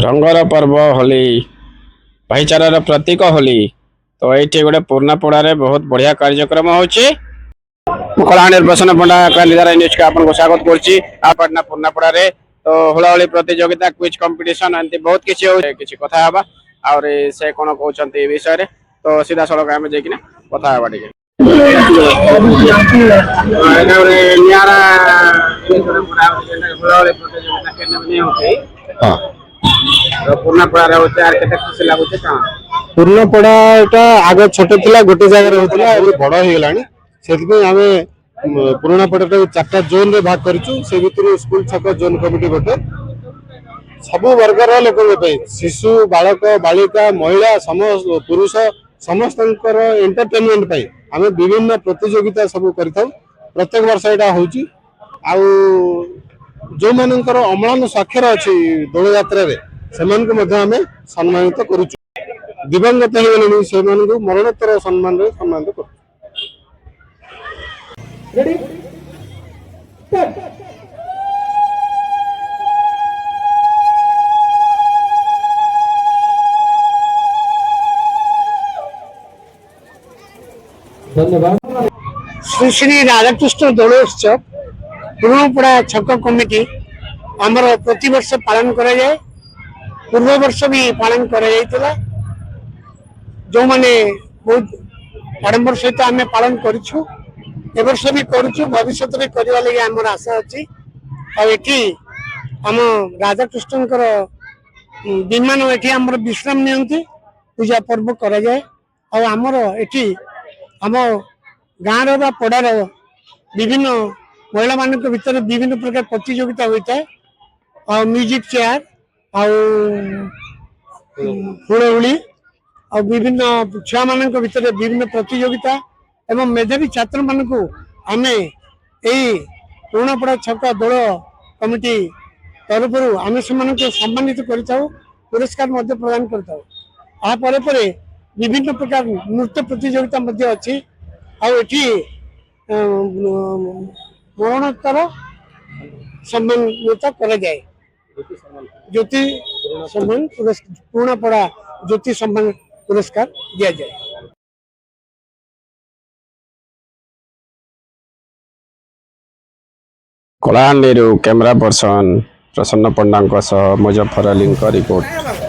रंगर पर्व होली भाईचारार प्रतीक होली तो ये गोटे पूर्णापड़ा बहुत बढ़िया कार्यक्रम होची कला निर्वाचन पंडा निदारा न्यूज का आपको स्वागत करना पूर्णापड़ा तो हुलाहुली प्रतियोगिता क्विज कंपटीशन एमती बहुत किसी कथा हवा और से कौन कहते विषय तो सीधा सड़क आम जाकिना कथा हवा टे पूर्णपड़ा आगे छोटे थिला गोटे जगह होता बड़ हो गलानी से पुराणापड़ा चार्टा जोन रे भाग करूँ से भर स्कूल छक जोन कमिटी गोटे सब वर्गर लोक शिशु बालक बालिका महिला समस्त पुरुष समस्त एंटरटेनमेंट आम विभिन्न प्रतियोगिता सब कर प्रत्येक वर्ष यहाँ हो जो मानकर अम्लान स्वाक्षर अच्छी दोल यात्रा से सम्मानित करुँ दिवंगत हो से मरणोत्तर सम्मान सम्मानित कर धन्यवाद। श्री श्री राधाकृष्ण दोल उत्सव पुराणपड़ा छक कमिटी आमर प्रति वर्ष पालन करा जाए पूर्व वर्ष भी पालन करा जायतिला जो माने बहुत आडंबर सहित आम पालन करूँ ए वर्ष भी करूँ भविष्य में करने लगे आमर आशा अच्छी आम राधाकृष्ण विमान ये आम विश्राम नियंती पूजा पर्व करा जाए और आमर एटी आम गाँव रा पड़ार विभिन्न महिला मान भर विभिन्न प्रकार प्रतियोगिता होता है और म्यूजिक चेयर हुड़हुड़ी और विभिन्न छुआ मान भर विभिन्न प्रतियोगिता एवं मेधावी छात्र मान आम पुराणापड़ा छक दोल कमिटी तरफ आम से सम्मानित कर पुरस्कार प्रदान कर विभिन्न प्रकार नृत्य प्रतियोगिता अच्छी आठी मरणोत्तर सम्मानित कर जाए ज्योति सम्मान पुराणापड़ा ज्योति सम्मान पुरस्कार दि जाए। कलाहांडी कैमरा पर्सन प्रसन्न पंडा मुजफ्फर अली रिपोर्ट।